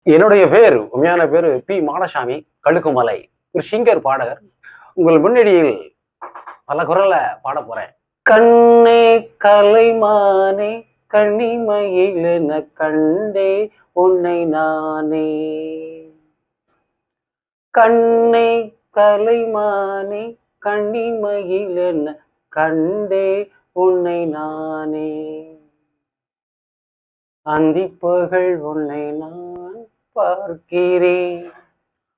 என்னுடைய பேர் உண்மையான பேரு பி மாடசாமி கழுக்குமலை. ஒரு சிங்கர் பாடகர். உங்கள் முன்னணியில் பல குரல்ல பாட போறேன். கண்ணே கலைமானே கண்ணிமையிலென கண்டே உன்னை நானே. கண்ணே கலைமானே கண்ணிமையிலென கண்டே உன்னை நானே. அந்திப்புகழ் உன்னை நான் பார்க்கிறேன்,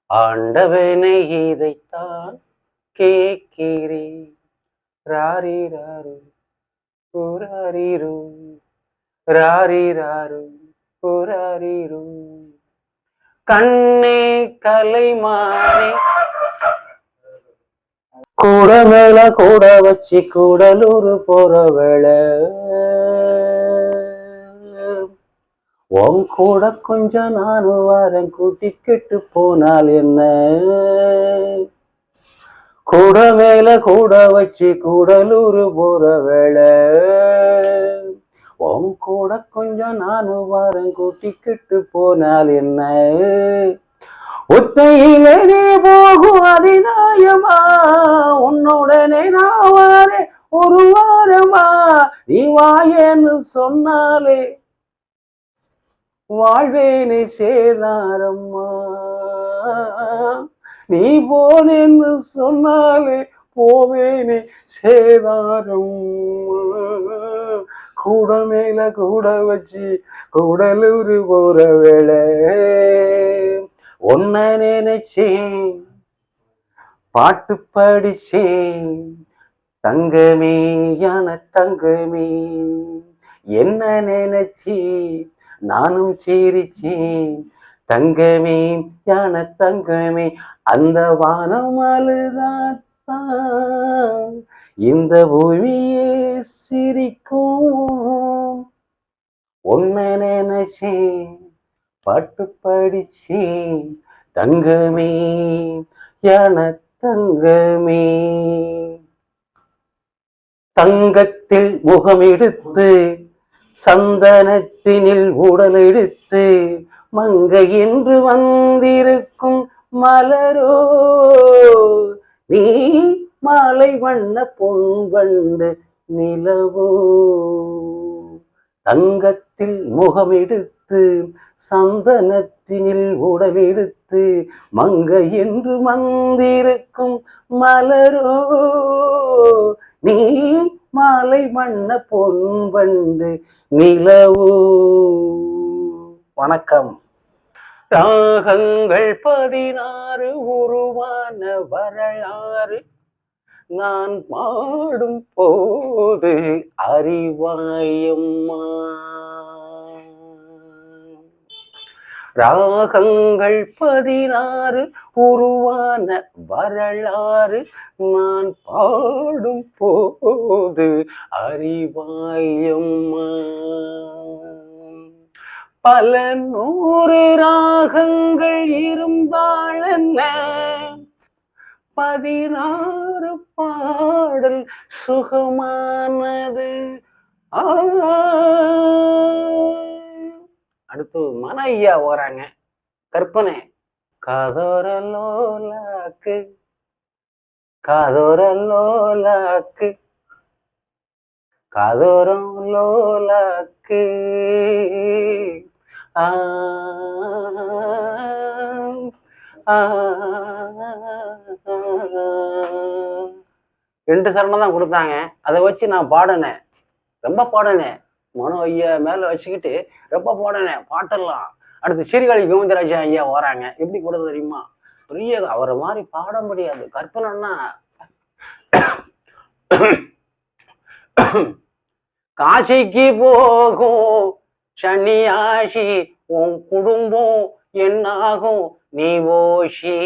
ஆண்டவனை இதைத்தான் கேட்கிறேன். ராரிராரு புராரிரு ராரிராரு புராரிரு. கண்ணே கலைமானே கூட மேல கூட வச்சு கூடலூர் போற வேளை உன் கூட கொஞ்சம் நானும் வரேன் கூட்டிக்கிட்டு போனால் என்ன. கூட மேல கூட வச்சு கூடலூர் போற வேளை உன் கூட கொஞ்சம் நானும் வரேன் கூட்டிக்கிட்டு போனால் என்ன. ஒத்தையிலே நீ போகும் அதிநாயமா உன்னுடனே நான் வரேன் ஒரு வாரமா. நீ வாயேன்னு சொன்னாலே வாழ்வேனே சேதாரம்மா. நீ போனேன்னு சொன்னாலே போவேனே சேதாரம். கூட மேல கூட வச்சு கூடலூர் போற வேளை ஒன்ன நினைச்சேன் பாட்டு படிச்சேன். தங்கமே யான தங்கமே என்ன நினைச்சி நானும் சிரிச்சேன். தங்கமே யான தங்கமே அந்த வானம் அழுதாத்தான் இந்த பூமியே சிரிக்கும். உன்னை நினைச்சேன் பாட்டு படிச்சேன். தங்கமே யான தங்கமே. தங்கத்தில் முகம் எடுத்து சந்தனத்தினில் உடல் எடுத்து மங்கை என்று வந்திருக்கும் மலரோ நீ மாலை வண்ண பொன் வண்டு நிலவோ. தங்கத்தில் முகம் எடுத்து சந்தனத்தினில் உடல் எடுத்து மங்கை என்று வந்திருக்கும் மலரோ நீ மாலை வண்ண பொன் வண்டு நிலவோ. வணக்கம். ராகங்கள் 16 உருவான வரலாறு நான் பாடும் போது அறிவாயம்மா. ராகங்கள் 16 உருவான வரலாறு நான் பாடும் போது அறிவாயம்மா. பல 100 ராகங்கள் இருந்தாளென்ன 16 பாடல் சுகமானது. அடுத்து மன ஐயா ஓராங்க. கற்பனை. காதோரலோலாக்கு காதோரலோலாக்கு காதோரம் லோலாக்கு ஆ ரெண்டு சரணம் தான் கொடுத்தாங்க. அதை வச்சு நான் பாடினேன், ரொம்ப பாடினேன். மனோ ஐயா மேல வச்சுக்கிட்டு ரொம்ப பாடினேன் பாட்டெல்லாம். அடுத்து சீர்காழி கோவிந்தராஜா ஐயா வராங்க. எப்படி கூட தெரியுமா, பெரிய அவரை மாதிரி பாட முடியாது. கற்பனைன்னா காசிக்கு போகும் சன்னியாசி உன் குடும்பம் என்னாகும் நீ ஓஷி.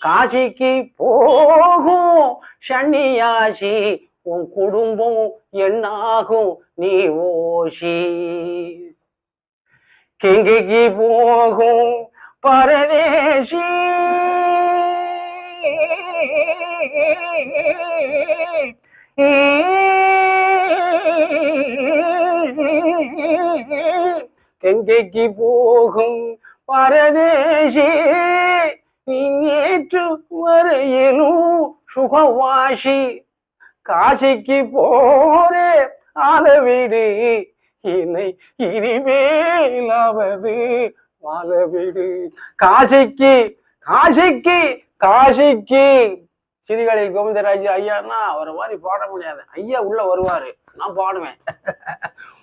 காசிக்கு போகும் சன்னியாசி உன் குடும்பம் என்னாகும் நீ ஓஷி. கெங்கைக்கு போகும் பரதேசி கெங்கைக்கு போகும் பரதேசி நீ நேற்று வரையிலும் சுகவாசி காசிக்கு போரே ஆளவிடு என்னை இனிமேலாவது வாழவிடு காசிக்கு காசிக்கு காசிக்கு சிறுகலை கோவிந்தராஜ் ஐயான்னா அவரை மாதிரி பாட முடியாது. ஐயா உள்ள வருவாரு, நான் பாடுவேன்.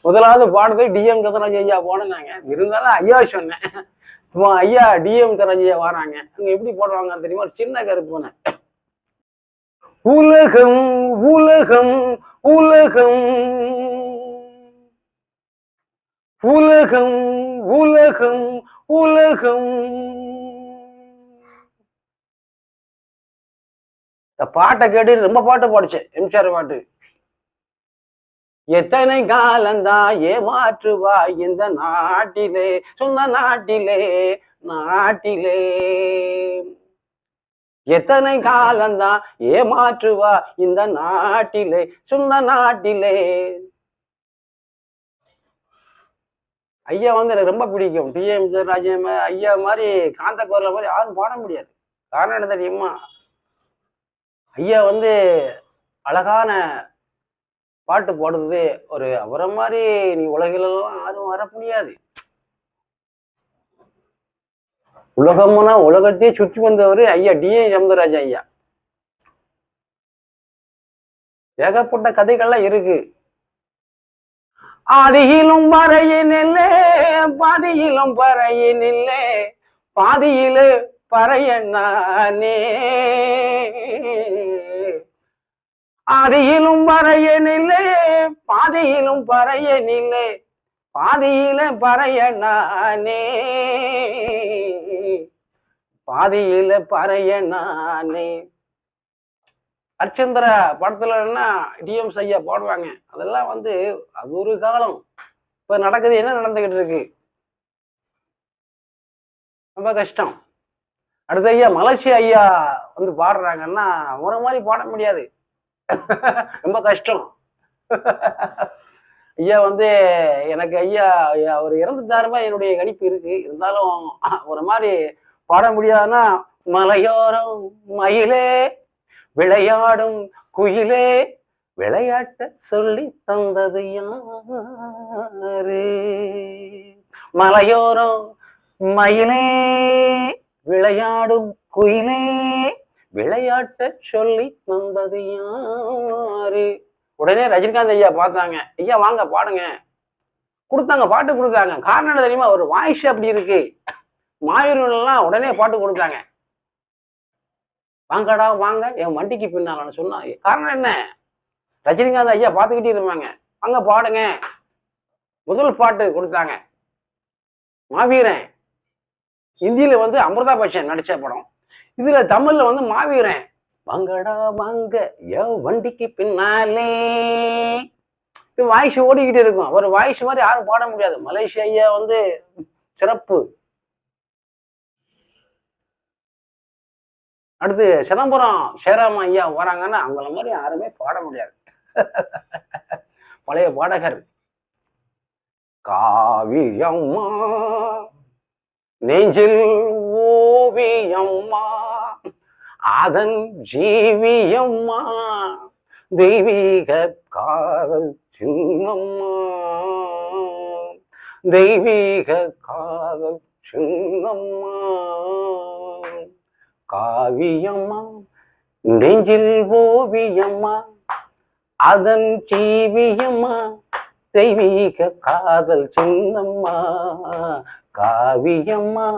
முதலாவது பாடுறது டிஎம் கதராஜ் ஐயா பாடினாங்க. இருந்தாலும் ஐயா சொன்னேன், ஐயா டிஎம் கதராஜ் ஐயா வராங்க, அங்க எப்படி போடுவாங்க தெரியுமா? ஒரு சின்ன கருப்புன உலகம் உலகம் உலகம் உலகம் உலகம் உலகம். இந்த பாட்டை கேட்டு ரொம்ப பாட்டு பாடுச்சேன், எம்ஜிஆர் பாட்டு. எத்தனை காலந்தான் ஏமாற்றுவா இந்த நாட்டிலே, சொந்த நாட்டிலே நாட்டிலே. எத்தனை காலந்தான் ஏமாற்றுவா இந்த நாட்டிலே, சொந்த நாட்டிலே. ஐயா வந்து எனக்கு ரொம்ப பிடிக்கும். டிஎம் ராஜன் ஐயா மாதிரி காந்த குரல மாதிரி யாரும் பாட முடியாது. காரணம் என்ன தெரியுமா? ஐயா வந்து அழகான பாட்டு பாடுறது. ஒரு அவரை மாதிரி நீ உலகிலெல்லாம் யாரும் வர முடியாது. உலகம்னா உலகத்தையே சுற்றி வந்தவர் ஐயா டிஎம் சவுந்தரராஜன் ஐயா. ஏகப்பட்ட கதைகள்லாம் இருக்கு. ஆதியிலும் பறையினில்லே பாதியிலும் பறையினில்லே பாதியிலே பறையண்ணானே. ஆதியிலும் பறையனில்லே பாதியிலும் பறையனில்லே பாதியில பறையண்ணானே பாதியில பறையண்ணானே. அர்ச்சந்திர படத்துலன்னா டிஎம் ஐயா பாடுவாங்க. அதெல்லாம் வந்து அது ஒரு காலம். இப்ப நடக்குது, என்ன நடந்துகிட்டு இருக்கு, ரொம்ப கஷ்டம். அடுத்த ஐயா மலேசியா ஐயா வந்து பாடுறாங்கன்னா ஒரு மாதிரி பாட முடியாது, ரொம்ப கஷ்டம். ஐயா வந்து எனக்கு ஐயா அவர் இறந்துட்டாருமா என்னுடைய கணிப்பு இருக்கு. இருந்தாலும் ஒரு மாதிரி பாட முடியாதுன்னா, மலையோரம் மயிலே விளையாடும் குயிலே விளையாட்ட சொல்லி தந்தது யாரு. மலையோரம் மயிலே விளையாடும் குயிலே விளையாட்ட சொல்லி தந்தது யாரு. உடனே ரஜினிகாந்த் ஐயா பார்த்தாங்க, ஐயா வாங்க பாடுங்க கொடுத்தாங்க, பாட்டு கொடுத்தாங்க. காரணம் என்ன தெரியுமா? ஒரு வாய்ஸ் அப்படி இருக்கு. மாயூரெல்லாம் உடனே பாட்டு கொடுத்தாங்க. வாங்கடா வாங்க என் வண்டிக்கு பின்னால சொன்னா. காரணம் என்ன? ரஜினிகாந்த் ஐயா பார்த்துக்கிட்டே இருப்பாங்க, வாங்க பாடுங்க. முதல் பாட்டு கொடுத்தாங்க மாவீரன். இந்தியில வந்து அமிர்தா பச்சன் நடிச்ச படம். இதுல தமிழ்ல வந்து மாவீரன். வாங்கடா வாங்க என் வண்டிக்கு பின்னாலே. வாய்ஸ் ஓடிக்கிட்டே இருக்கும். ஒரு வாய்ஸ் மாதிரி யாரும் பாட முடியாது. மலேசியா ஐயா வந்து சிறப்பு. அடுத்து சிதம்பரம் சேராம ஐயா வராங்கன்னா அவங்கள மாதிரி யாருமே பாட முடியாது. பழைய பாடகர். காவியம்மா நெஞ்சில் ஓவியம்மா அதன் ஜீவியம்மா தெய்வீக காதல் சின்னம்மா தெய்வீக காதல் சின்னம்மா. காவியம்மா நெஞ்சில் ஓவியம்மா அதன் ஜீவியம்மா தெய்வீக காதல் சின்னம்மா காவியம்மா.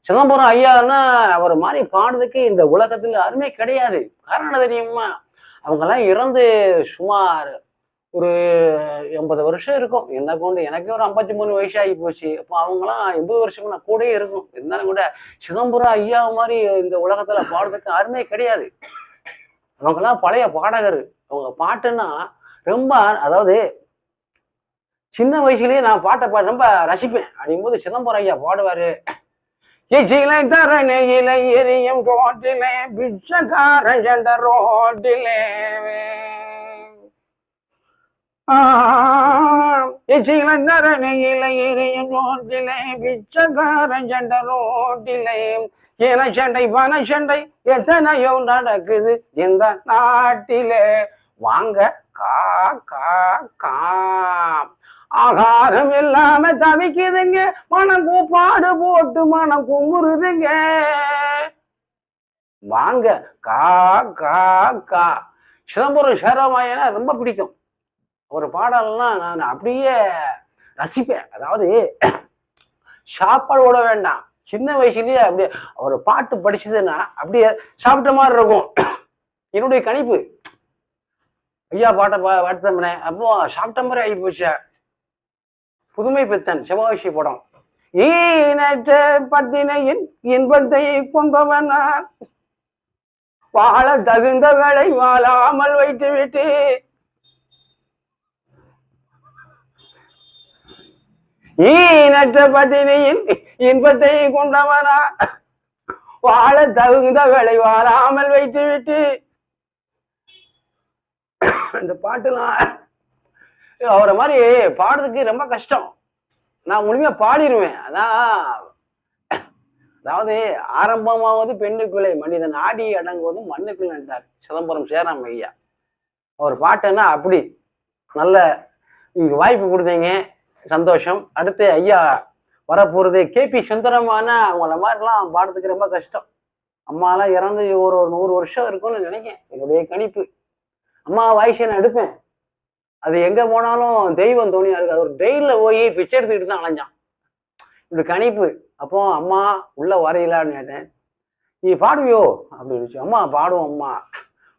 சிதம்பரம் ஐயான்னா அவர் மாதிரி பாடுறதுக்கு இந்த உலகத்துல யாருமே கிடையாது. காரணம் தெரியுமா? அவங்கெல்லாம் இறந்து சுமார் ஒரு 80 வருஷம் இருக்கும். என்ன கொண்டு எனக்கே ஒரு 53 வயசு ஆகி போச்சு. அப்போ அவங்கெல்லாம் 80 வருஷம் நான் கூடயே இருக்கும். இருந்தாலும் கூட சிதம்பரம் ஐயா மாதிரி இந்த உலகத்துல பாடுறதுக்கு யாருமே கிடையாது. அவங்கெல்லாம் பழைய பாடகர். அவங்க பாட்டுன்னா ரொம்ப, அதாவது சின்ன வயசுலயே நான் பாட்டை ரொம்ப ரசிப்பேன். அப்படிங்கும்போது சிதம்பரம் ஐயா பாடுவாரு. இலை தரணை இலை எரியும் ரோட்டிலே பிச்சைக்காரன் சென்ற ரோட்டிலே ரோட்டிலே பிச்சைக்கார சண்டை ரோட்டிலே ஏன சண்டை பண சண்டை எத்தனையோ நடக்குது இந்த நாட்டிலே. வாங்க கா கா கா ஆகாரம் இல்லாம தவிக்குதுங்க, மனம் கூப்பாடு போட்டு மனம் குமுறுதுங்க. வாங்க கா கா கா. சிதம்பரம் சேரமாயனா ரொம்ப பிடிக்கும். ஒரு பாடல்லாம் நான் அப்படியே ரசிப்பேன். அதாவது சாப்பாடோட வேண்டாம், சின்ன வயசுலயே அப்படியே ஒரு பாட்டு படிச்சதுன்னா அப்படியே சாப்பிட்ட மாதிரி இருக்கும். என்னுடைய கணிப்பு. ஐயா பாட்டை வருத்தம்னே அப்போ சாப்பிட்ட மாதிரி ஆகி போச்ச. புதுமை பித்தன் சிவாஜி படம். ஈனற்ற பத்தினையின் இன்பத்தை கொண்டவனா வாழ தகுந்த வேலை வாழாமல் வைத்து விட்டு ஈனற்ற பத்தினியின் இன்பத்தை கொண்டவனா வாழ தகுந்த வேலை வாழாமல் வைத்து விட்டு. அந்த பாட்டுலாம் அவரை மாதிரி பாடுறதுக்கு ரொம்ப கஷ்டம். நான் முழுமையா பாடிடுவேன். அதாவது ஆரம்பமாவது பெண்ணுக்குள்ளே மனிதன் ஆடி அடங்குவதும் மண்ணுக்குள் நட்டார் சிதம்பரம் சேராம ஐயா. அவர் பாட்டுன்னா அப்படி நல்ல வாய்ப்பு கொடுத்தீங்க, சந்தோஷம். அடுத்து ஐயா வரப்போறது KP சுந்தரமான அவங்கள மாதிரிலாம் பாடுறதுக்கு ரொம்ப கஷ்டம். அம்மாலாம் இறந்து ஒரு 100 வருஷம் இருக்கும்னு நினைக்கிறேன், என்னுடைய கணிப்பு. அம்மா வாய்ஸ் நான் எடுப்பேன், அது எங்க போனாலும் தெய்வம் தோணியா இருக்கு. அது ஒரு டெய்ல போய் பிச்சை எடுத்துக்கிட்டு தான் அலைஞ்சான், இப்படி கணிப்பு. அப்போ அம்மா உள்ள வரையிலான்னு கேட்டேன், நீ பாடுவியோ அப்படின்னு. அம்மா பாடுவோம், அம்மா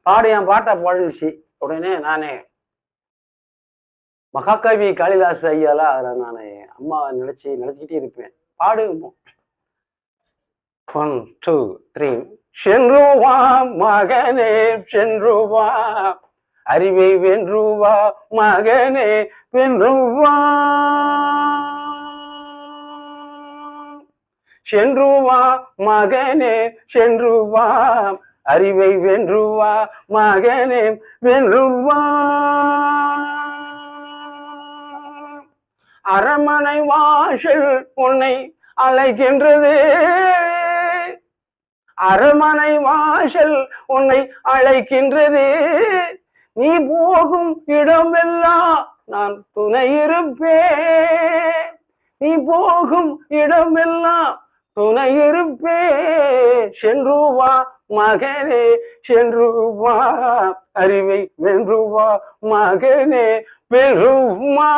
பாடு, என் பாட்டை பாடுச்சு. உடனே நானே மகாகவி காளிதாஸ் ஐயால அதில் நான் அம்மா நினைச்சுக்கிட்டே இருப்பேன். பாடு 1 2 3. சென்றுவா மகனே சென்றுவா, அறிவை வென்றுவா மகனே வென்றுவா. சென்றுவா மகனே சென்றுவா, அறிவை வென்றுவா மகனே வென்றுவா. அரமனை வாசல் உன்னை அழைக்கின்றது, அரமனை வாசல் உன்னை அழைக்கின்றது. நீ போகும் இடமெல்லாம் நான் துணை இருப்பேன், நீ போகும் இடமெல்லாம் துணை இருப்பேன். சென்றுவா மகனே சென்றுவா, அறிவை வென்றுவா மகனே வென்றுவா.